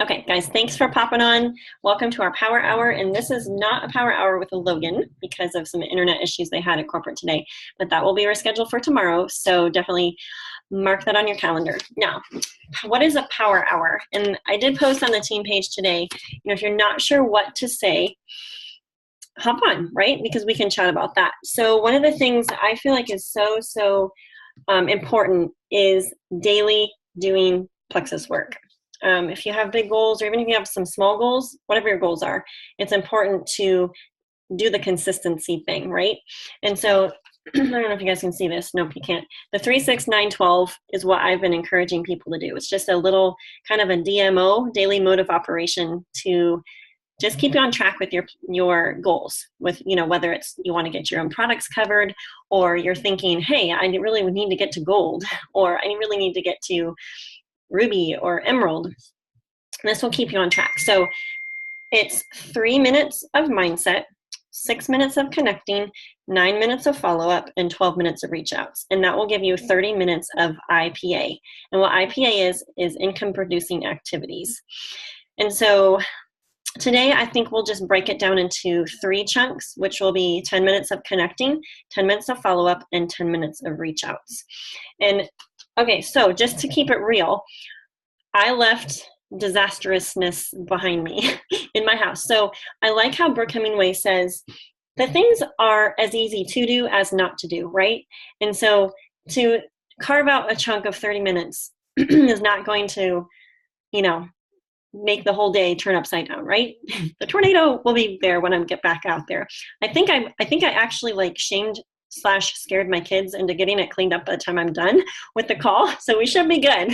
Okay, guys, thanks for popping on. Welcome to our Power Hour. And this is not a Power Hour with Logan because of some internet issues they had at corporate today, but that will be rescheduled for tomorrow. So definitely mark that on your calendar. Now, what is a Power Hour? And I did post on the team page today, if you're not sure what to say, hop on, right? Because we can chat about that. So one of the things I feel like is so important is daily doing plexus work. If you have big goals, or even if you have some small goals, whatever your goals are, it's important to do the consistency thing, right? And so I don't know if you guys can see this. Nope, you can't. The 3, 6, 9, 12 is what I've been encouraging people to do. It's just a little kind of a DMO, daily mode of operation, to just keep you on track with your goals, with whether it's you want to get your own products covered, or you're thinking, hey, I really need to get to gold, or I really need to get to ruby or emerald. This will keep you on track. So it's 3 minutes of mindset, 6 minutes of connecting, 9 minutes of follow-up, and 12 minutes of reach outs. And that will give you 30 minutes of IPA. And what IPA is income producing activities. And so today, I think we'll just break it down into 3 chunks, which will be 10 minutes of connecting, 10 minutes of follow-up, and 10 minutes of reach outs. And okay, so just to keep it real, I left disastrousness behind me in my house. So I like how Brooke Hemingway says, the things are as easy to do as not to do, right? And so to carve out a chunk of 30 minutes is not going to, make the whole day turn upside down, right? The tornado will be there when I get back out there. I think I actually shamed / scared my kids into getting it cleaned up by the time I'm done with the call. So we should be good.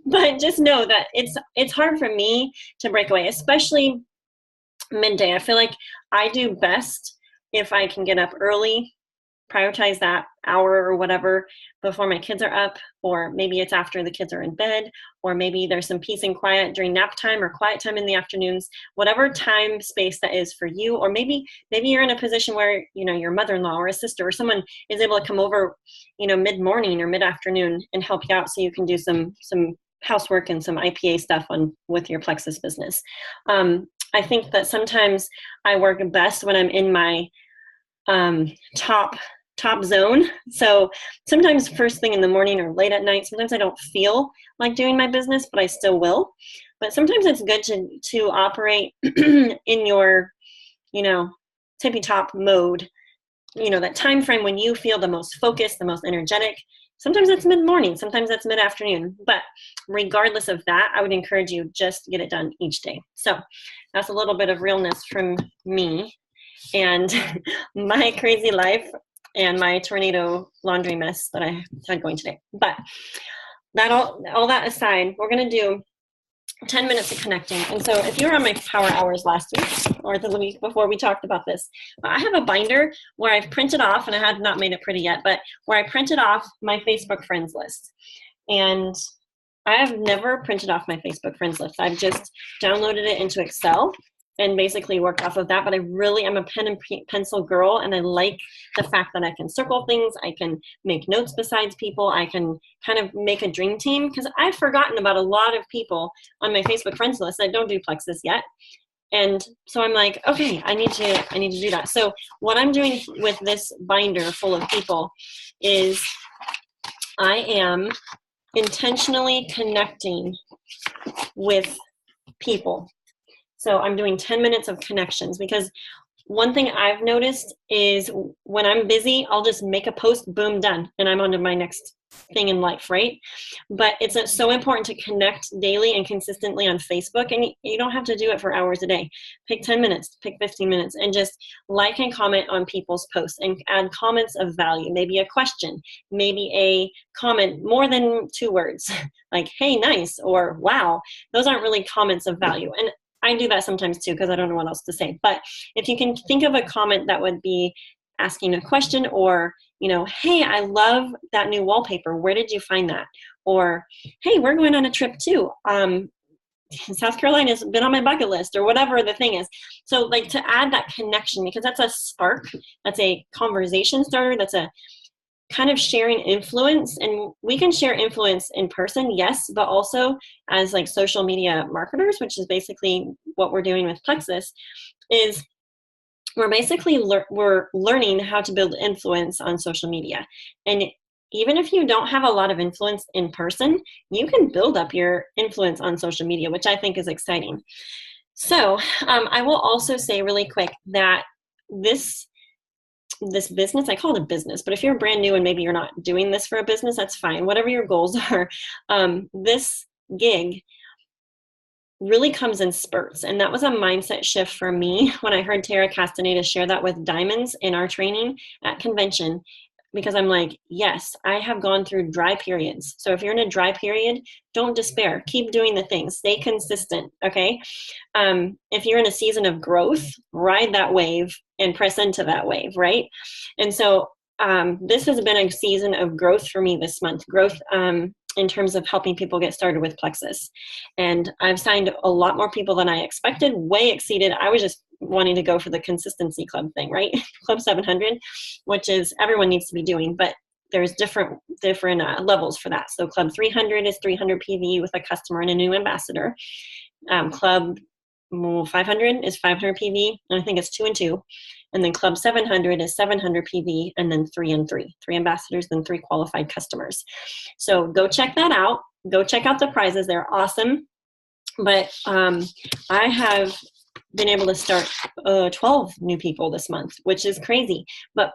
But just know that it's hard for me to break away, especially midday. I feel like I do best if I can get up early, prioritize that hour or whatever before my kids are up, or maybe it's after the kids are in bed, or maybe there's some peace and quiet during nap time or quiet time in the afternoons, whatever time space that is for you. Or maybe you're in a position where your mother-in-law or a sister or someone is able to come over mid-morning or mid-afternoon and help you out, so you can do some housework and some IPA stuff with your plexus business. I think that sometimes I work best when I'm in my top zone. So sometimes first thing in the morning or late at night, sometimes I don't feel like doing my business, but I still will. But sometimes it's good to operate in your, tippy top mode, that time frame when you feel the most focused, the most energetic. Sometimes that's mid-morning, sometimes that's mid-afternoon. But regardless of that, I would encourage you just to get it done each day. So that's a little bit of realness from me and my crazy life and my tornado laundry mess that I had going today. But that all that aside, we're going to do 10 minutes of connecting. And so if you were on my Power Hours last week or the week before we talked about this, I have a binder where I've printed off, and I have not made it pretty yet, but where I printed off my Facebook friends list. And I have never printed off my Facebook friends list. I've just downloaded it into Excel and basically worked off of that. But I really am a pen and pencil girl, and I like the fact that I can circle things, I can make notes besides people, I can kind of make a dream team, because I've forgotten about a lot of people on my Facebook friends list that don't do plexus yet. And so I'm like, okay, I need to do that. So what I'm doing with this binder full of people is I am intentionally connecting with people. So I'm doing 10 minutes of connections, because one thing I've noticed is when I'm busy, I'll just make a post, boom, done, and I'm on to my next thing in life, right? But it's so important to connect daily and consistently on Facebook, and you don't have to do it for hours a day. Pick 10 minutes, pick 15 minutes, and just like and comment on people's posts and add comments of value, maybe a question, maybe a comment more than 2 words, like, hey, nice, or wow. Those aren't really comments of value. And I do that sometimes too, because I don't know what else to say. But if you can think of a comment that would be asking a question, or, hey, I love that new wallpaper. Where did you find that? Or, hey, we're going on a trip too. South Carolina has been on my bucket list, or whatever the thing is. So to add that connection, because that's a spark, that's a conversation starter, that's a kind of sharing influence, and we can share influence in person, yes, but also as like social media marketers, which is basically what we're doing with Plexus, is we're basically we're learning how to build influence on social media. And even if you don't have a lot of influence in person, you can build up your influence on social media, which I think is exciting. So I will also say really quick that this business, I call it a business, but if you're brand new and maybe you're not doing this for a business, that's fine. Whatever your goals are, this gig really comes in spurts. And that was a mindset shift for me when I heard Tara Castaneda share that with diamonds in our training at convention, because I'm like, yes, I have gone through dry periods. So if you're in a dry period, don't despair. Keep doing the things. Stay consistent, okay? If you're in a season of growth, ride that wave and press into that wave, right? And so this has been a season of growth for me this month. Growth in terms of helping people get started with Plexus. And I've signed a lot more people than I expected, way exceeded. I was just wanting to go for the consistency club thing, right? Club 700, which is everyone needs to be doing, but there's different levels for that. So Club 300 is 300 PV with a customer and a new ambassador. Club 500 is 500 PV, and I think it's 2 and 2. And then Club 700 is 700 PV, and then 3 and 3. 3 ambassadors, then 3 qualified customers. So go check that out. Go check out the prizes. They're awesome. But I have been able to start 12 new people this month, which is crazy. But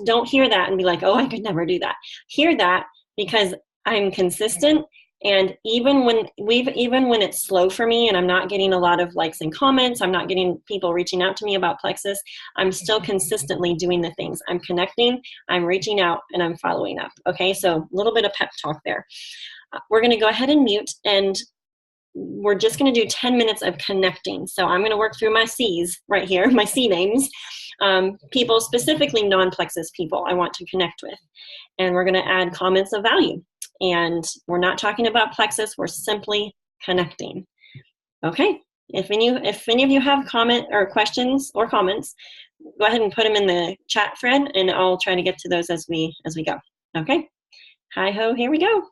don't hear that and be like, oh, I could never do that. Hear that because I'm consistent. And even when it's slow for me and I'm not getting a lot of likes and comments, I'm not getting people reaching out to me about Plexus, I'm still consistently doing the things. I'm connecting, I'm reaching out, and I'm following up. Okay, so a little bit of pep talk there. We're going to go ahead and mute, and we're just going to do 10 minutes of connecting. So I'm going to work through my C's right here, my C names, people, specifically non-Plexus people I want to connect with. And we're going to add comments of value. And we're not talking about Plexus, we're simply connecting. Okay, if any of you have comment or questions or comments, go ahead and put them in the chat thread, and I'll try to get to those as we go. Okay, hi ho, here we go.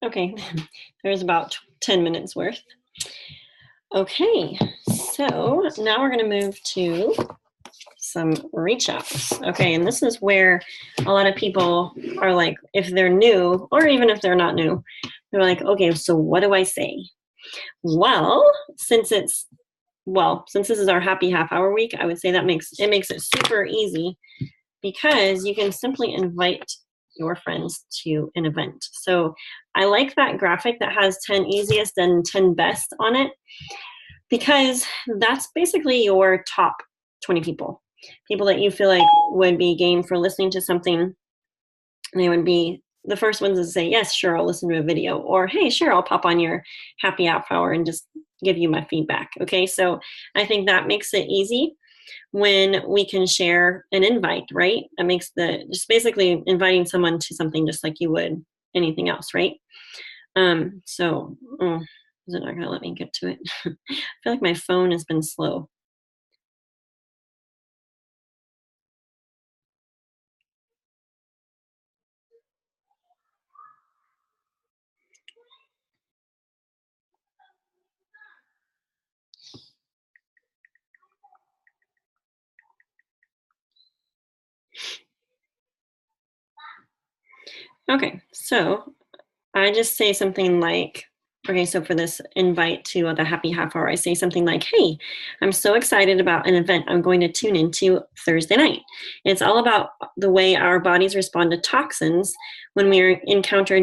Okay, there's about 10 minutes worth. Okay, so now we're going to move to some reach outs. Okay, and this is where a lot of people are like, if they're new, or even if they're not new, they're like, okay, so what do I say? Well, since this is our happy half hour week, I would say that makes it super easy because you can simply invite your friends to an event. So I like that graphic that has 10 easiest and 10 best on it because that's basically your top 20 people that you feel like would be game for listening to something. They would be the first ones to say, yes, sure, I'll listen to a video, or hey, sure, I'll pop on your happy half hour and just give you my feedback. Okay, so I think that makes it easy when we can share an invite, right? That makes just basically inviting someone to something just like you would anything else, right? Is it not going to let me get to it? I feel like my phone has been slow. Okay, so I just say something like, okay, so for this invite to the happy half hour, I say something like, hey, I'm so excited about an event I'm going to tune into Thursday night. It's all about the way our bodies respond to toxins when we encounter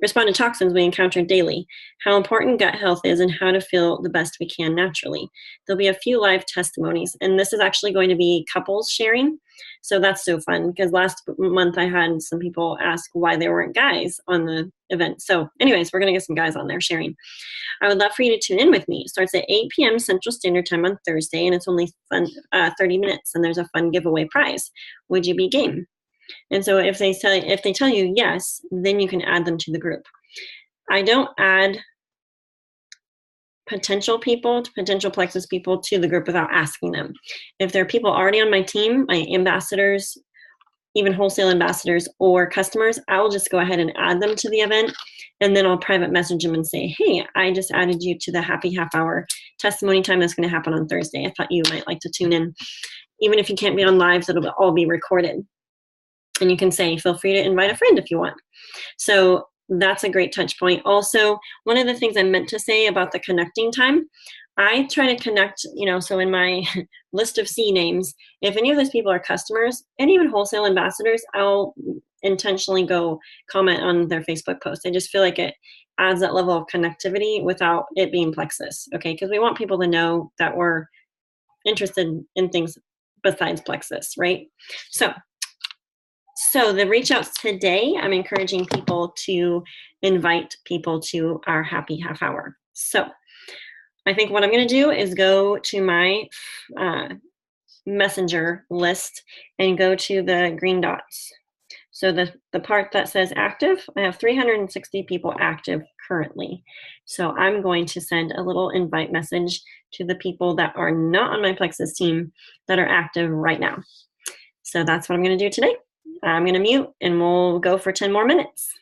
respond to toxins we encounter daily, how important gut health is, and how to feel the best we can naturally. There'll be a few live testimonies, and this is actually going to be couples sharing. So that's so fun because last month I had some people ask why there weren't guys on the event. So, anyways, we're going to get some guys on there sharing. I would love for you to tune in with me. It starts at 8 p.m. Central Standard Time on Thursday, and it's only fun 30 minutes, and there's a fun giveaway prize. Would you be game? And so if they tell you yes, then you can add them to the group. I don't add potential Plexus people to the group without asking them. If there are people already on my team, my ambassadors, even wholesale ambassadors or customers, I'll just go ahead and add them to the event. And then I'll private message them and say, hey, I just added you to the happy half hour testimony time that's going to happen on Thursday. I thought you might like to tune in. Even if you can't be on live, it'll all be recorded. And you can say, feel free to invite a friend if you want. So that's a great touch point. Also, one of the things I meant to say about the connecting time, I try to connect, so in my list of C names, if any of those people are customers and even wholesale ambassadors, I'll intentionally go comment on their Facebook post. I just feel like it adds that level of connectivity without it being Plexus, okay? Because we want people to know that we're interested in things besides Plexus, right? So the reach outs today, I'm encouraging people to invite people to our happy half hour. So I think what I'm going to do is go to my messenger list and go to the green dots. So the part that says active, I have 360 people active currently. So I'm going to send a little invite message to the people that are not on my Plexus team that are active right now. So that's what I'm going to do today. I'm going to mute and we'll go for 10 more minutes.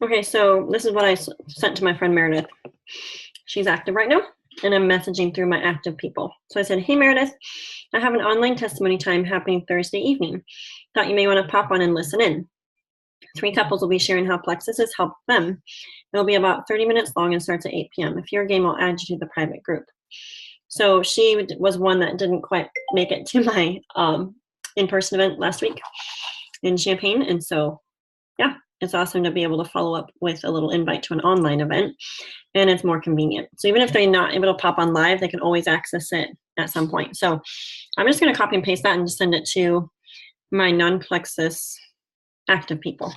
Okay, so this is what I sent to my friend Meredith. She's active right now, and I'm messaging through my active people. So I said, hey, Meredith, I have an online testimony time happening Thursday evening. Thought you may want to pop on and listen in. 3 couples will be sharing how Plexus has helped them. It'll be about 30 minutes long and starts at 8 p.m. If you're game, I'll add you to the private group. So she was one that didn't quite make it to my in-person event last week in Champaign. And so, yeah, it's awesome to be able to follow up with a little invite to an online event, and it's more convenient. So even if they're not able to pop on live, they can always access it at some point. So I'm just going to copy and paste that and just send it to my non-Plexus active people.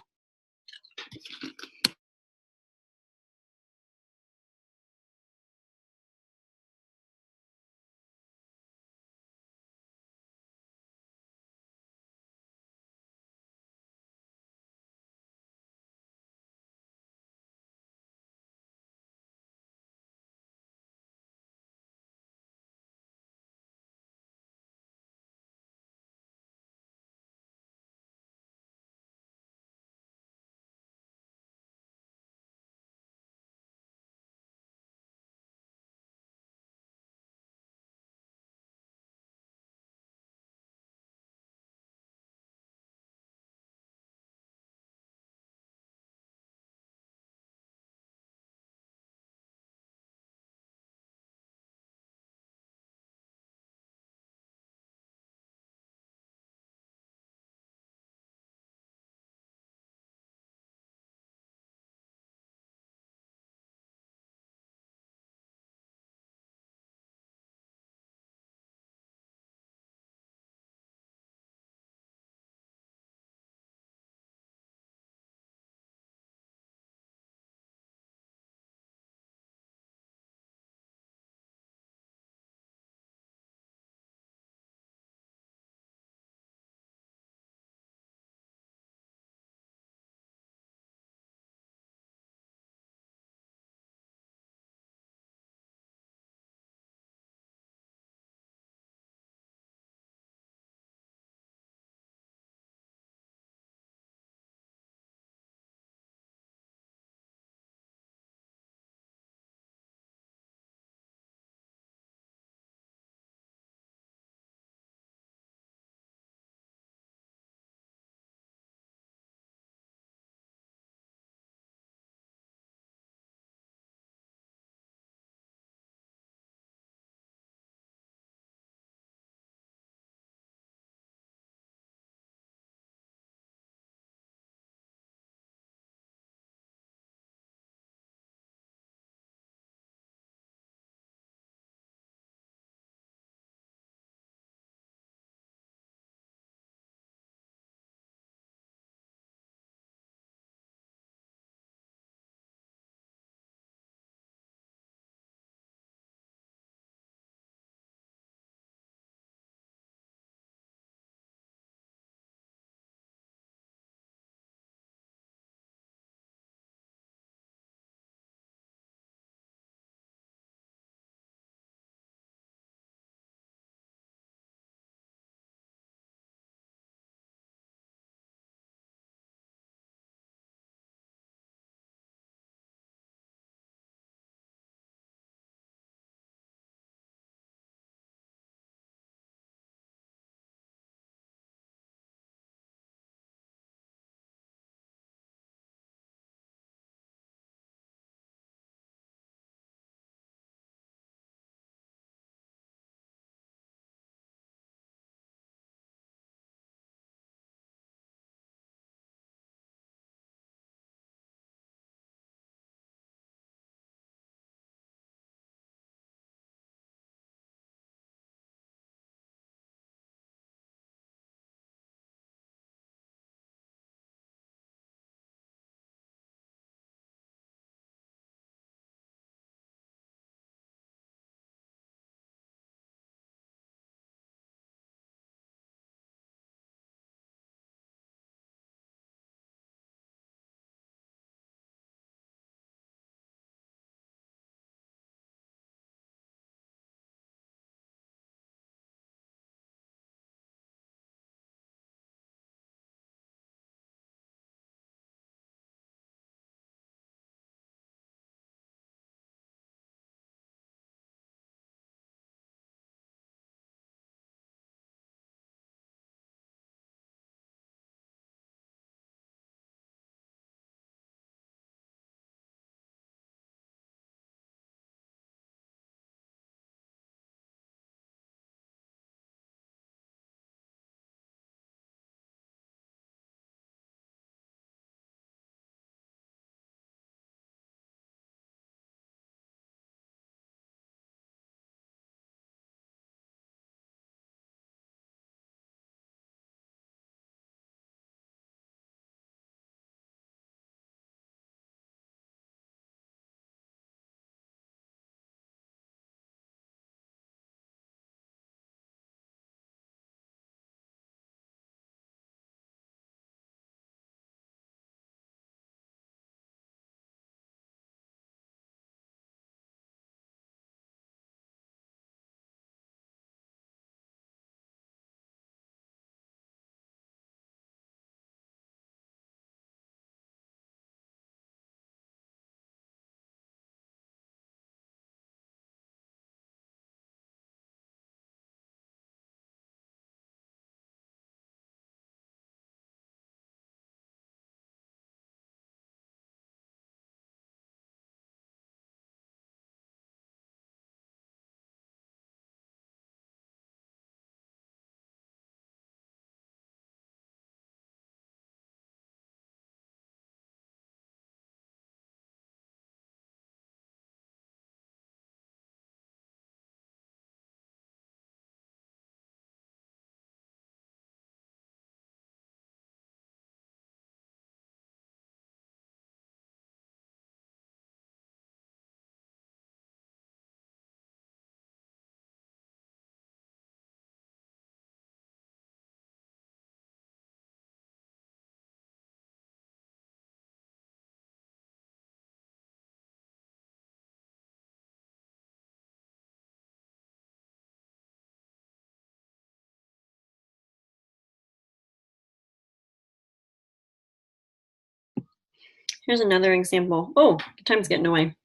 Here's another example. Oh, the time's getting away.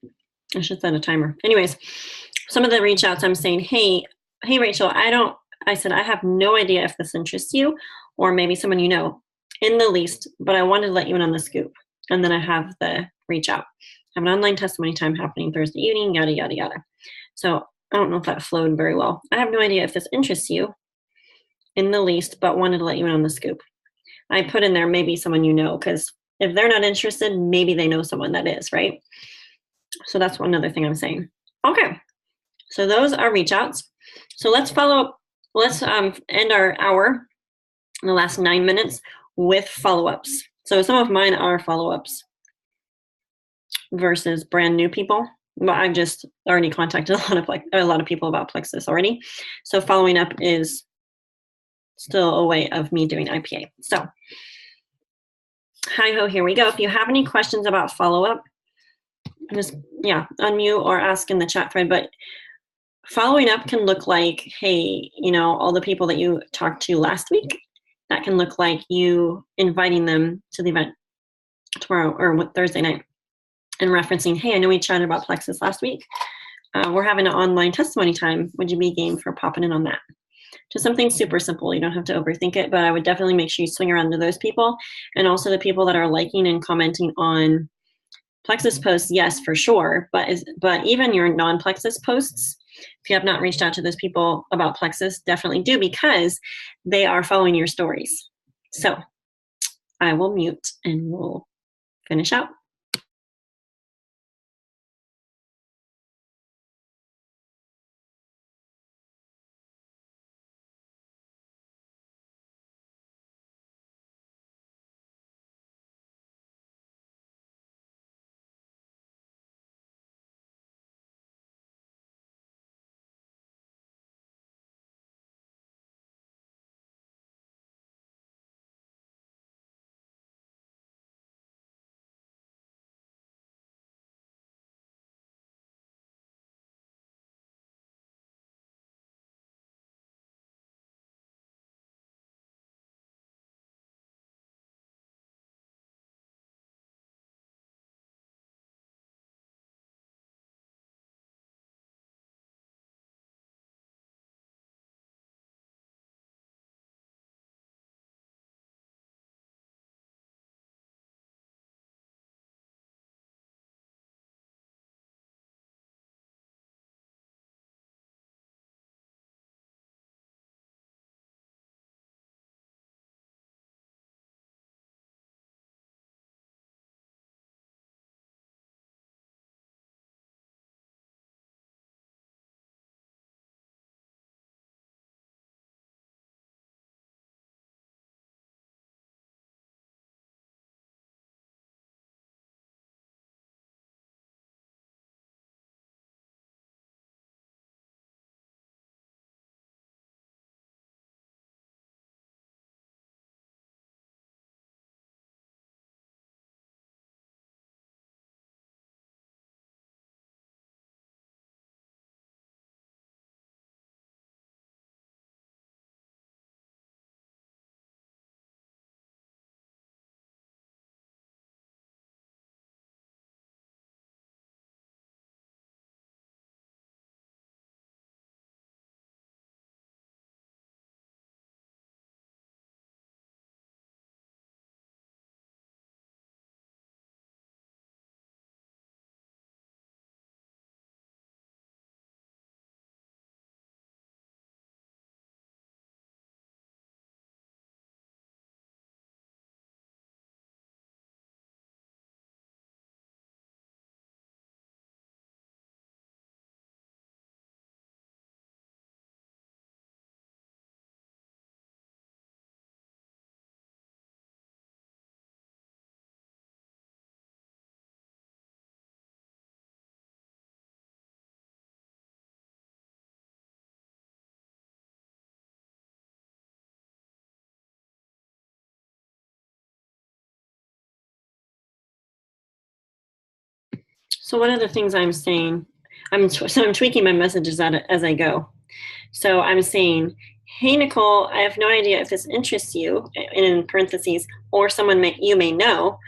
I should set a timer. Anyways, some of the reach outs I'm saying, hey, Rachel, I said, I have no idea if this interests you or maybe someone you know in the least, but I wanted to let you in on the scoop. And then I have the reach out. I have an online testimony time happening Thursday evening, yada, yada, yada. So I don't know if that flowed very well. I have no idea if this interests you in the least, but wanted to let you in on the scoop. I put in there maybe someone you know, because if they're not interested, maybe they know someone that is, right? So that's one other thing I'm saying. Okay, so those are reach outs. So let's follow up. Let's end our hour in the last 9 minutes with follow-ups. So some of mine are follow-ups versus brand new people. But I've just already contacted a lot of people about Plexus already. So following up is still a way of me doing IPA. So hi-ho, here we go. If you have any questions about follow-up, just, unmute or ask in the chat thread. But following up can look like, hey, all the people that you talked to last week, that can look like you inviting them to the event tomorrow or Thursday night and referencing, hey, I know we chatted about Plexus last week. We're having an online testimony time. Would you be game for popping in on that? Just something super simple. You don't have to overthink it, but I would definitely make sure you swing around to those people. And also the people that are liking and commenting on Plexus posts, yes, for sure. But even your non-Plexus posts, if you have not reached out to those people about Plexus, definitely do, because they are following your stories. So I will mute and we'll finish out. So one of the things I'm saying, I'm tweaking my messages as I go. So I'm saying, hey, Nicole, I have no idea if this interests you, in parentheses, or someone you may know.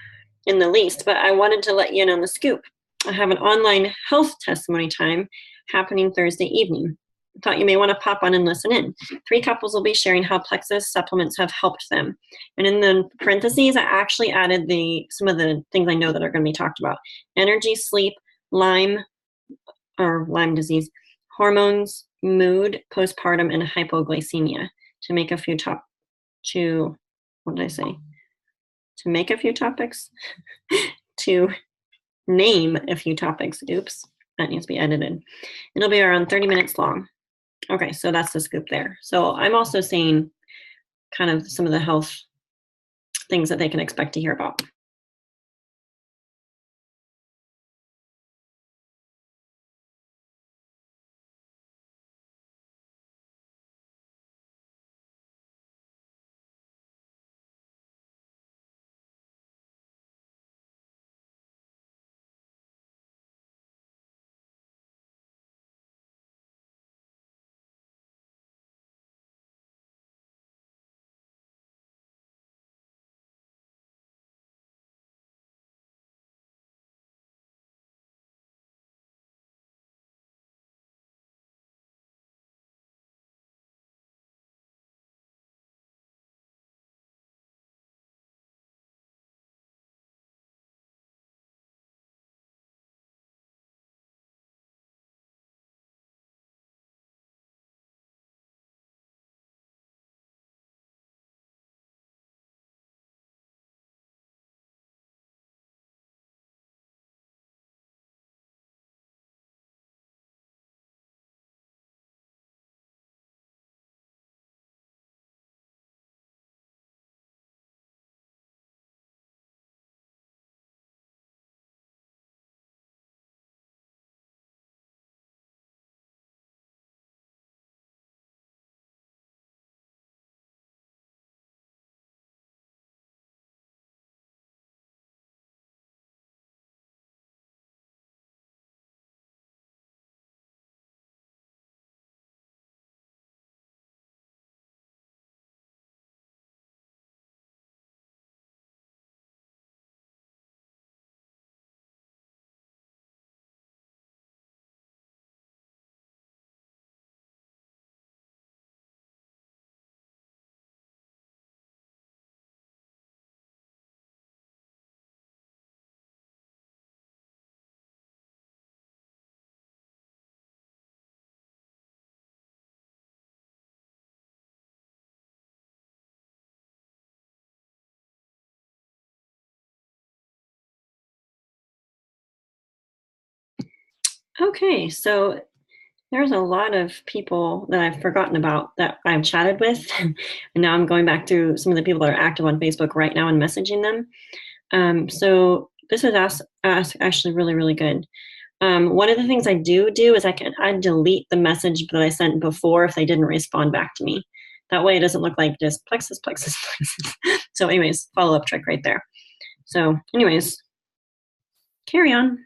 in the least, but I wanted to let you in on the scoop. I have an online health testimony time happening Thursday evening. I thought you may want to pop on and listen in. 3 couples will be sharing how Plexus supplements have helped them. And in the parentheses, I actually added some of the things I know that are going to be talked about: energy, sleep, Lyme or Lyme disease, hormones, mood, postpartum, and hypoglycemia to make a few to what did I say? To make a few topics? To name a few topics. Oops, that needs to be edited. It'll be around 30 minutes long. Okay, so that's the scoop there. So I'm also saying kind of some of the health things that they can expect to hear about. Okay, so there's a lot of people that I've forgotten about that I've chatted with. And now I'm going back to some of the people that are active on Facebook right now and messaging them. So this is actually really, really good. One of the things I do is I delete the message that I sent before if they didn't respond back to me. That way it doesn't look like just plexus, plexus, plexus. So anyways, follow-up trick right there. So anyways, carry on.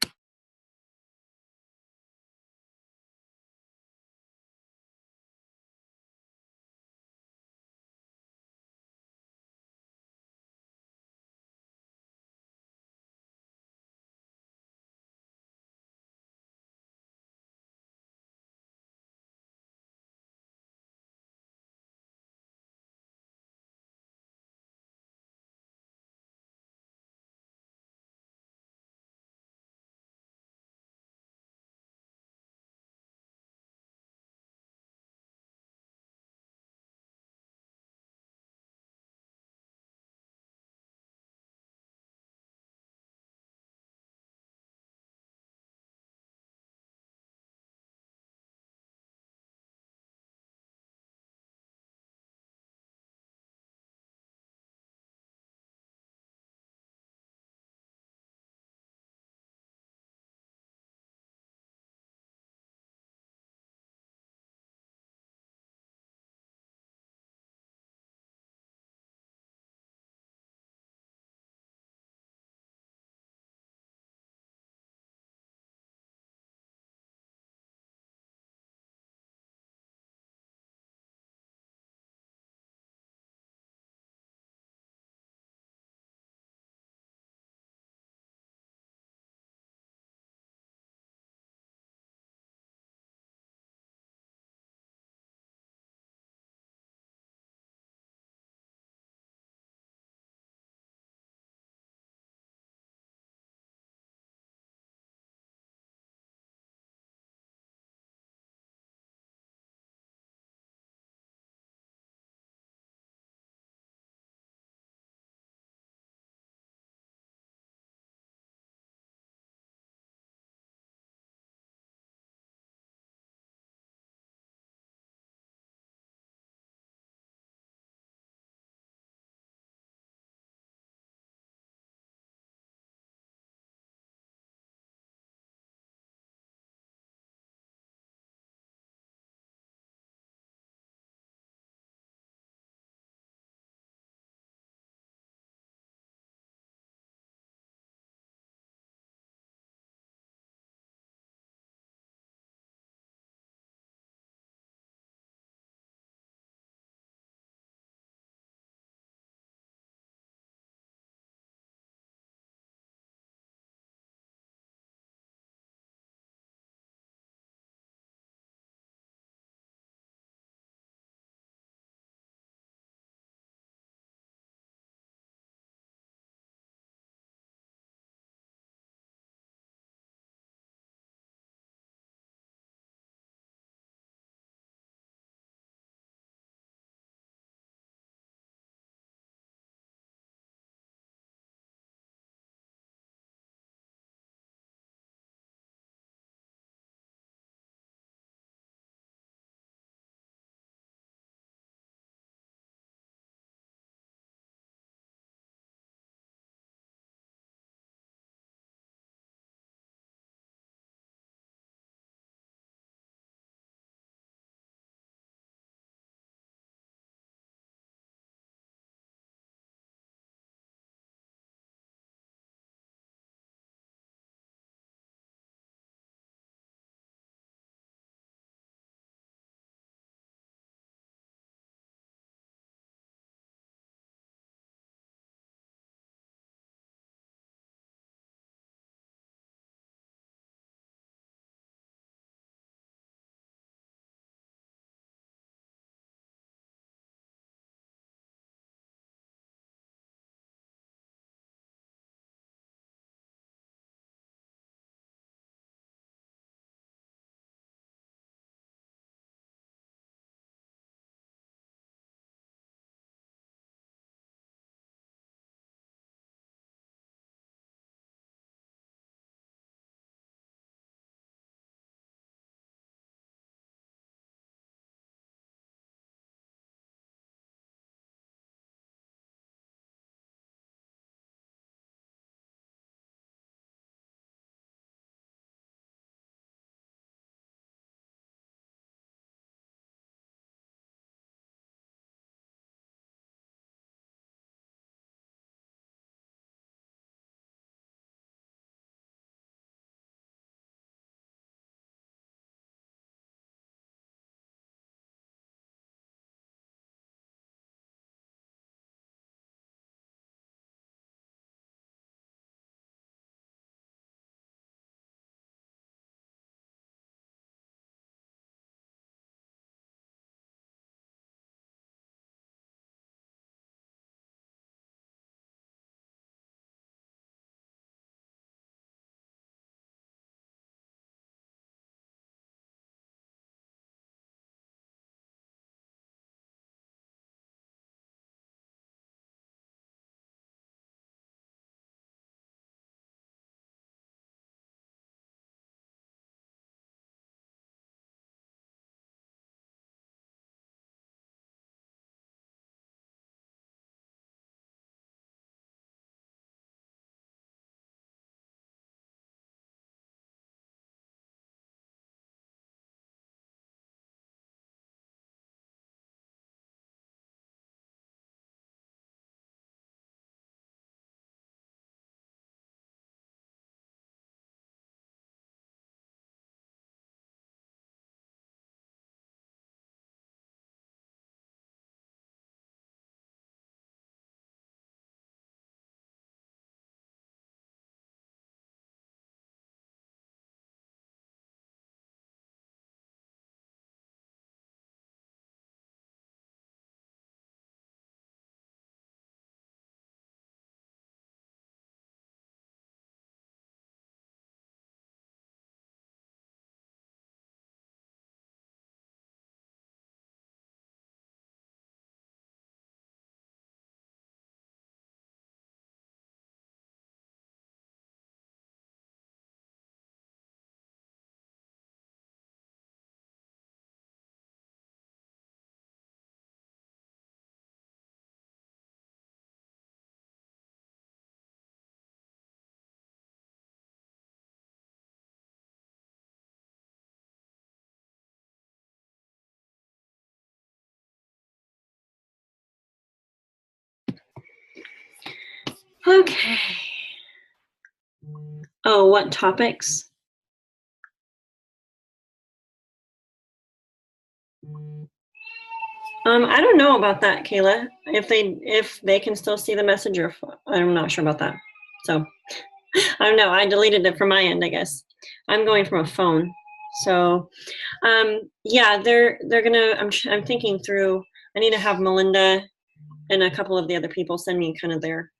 Okay. Oh, what topics? I don't know about that, Kayla. If they can still see the message, or I'm not sure about that. So I don't know. I deleted it from my end, I guess. I'm going from a phone. So yeah, they're gonna. I'm thinking through. I need to have Melinda and a couple of the other people send me kind of their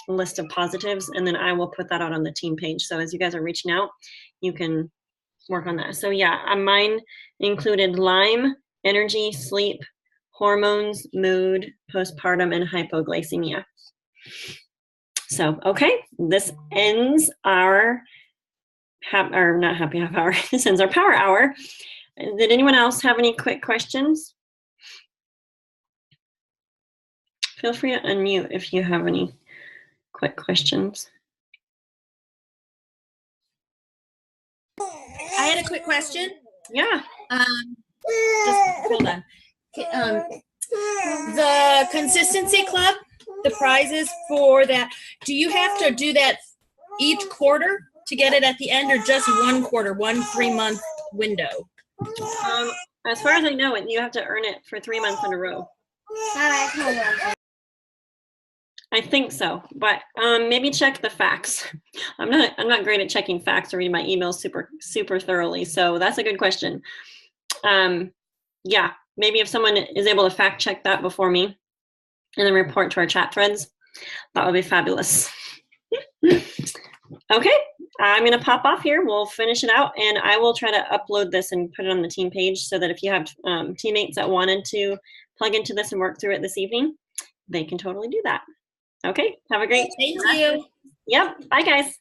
list of positives, and then I will put that out on the team page. So as you guys are reaching out, you can work on that. So yeah, mine included Lyme, energy, sleep, hormones, mood, postpartum, and hypoglycemia. So, okay, this ends our, not happy half hour, this ends our power hour. Did anyone else have any quick questions? Feel free to unmute if you have any quick questions. I had a quick question. Yeah. Just hold on. The Consistency Club, the prizes for that, do you have to do that each quarter to get it at the end, or just one quarter, 1 3-month window? As far as I know, you have to earn it for 3 months in a row. I think so, but maybe check the facts. I'm not great at checking facts or reading my emails super thoroughly, so that's a good question. Yeah, maybe if someone is able to fact check that before me and then report to our chat threads, that would be fabulous. Okay, I'm gonna pop off here. We'll finish it out, and I will try to upload this and put it on the team page so that if you have teammates that wanted to plug into this and work through it this evening, they can totally do that. Okay, have a great Thank you. Yep, bye guys.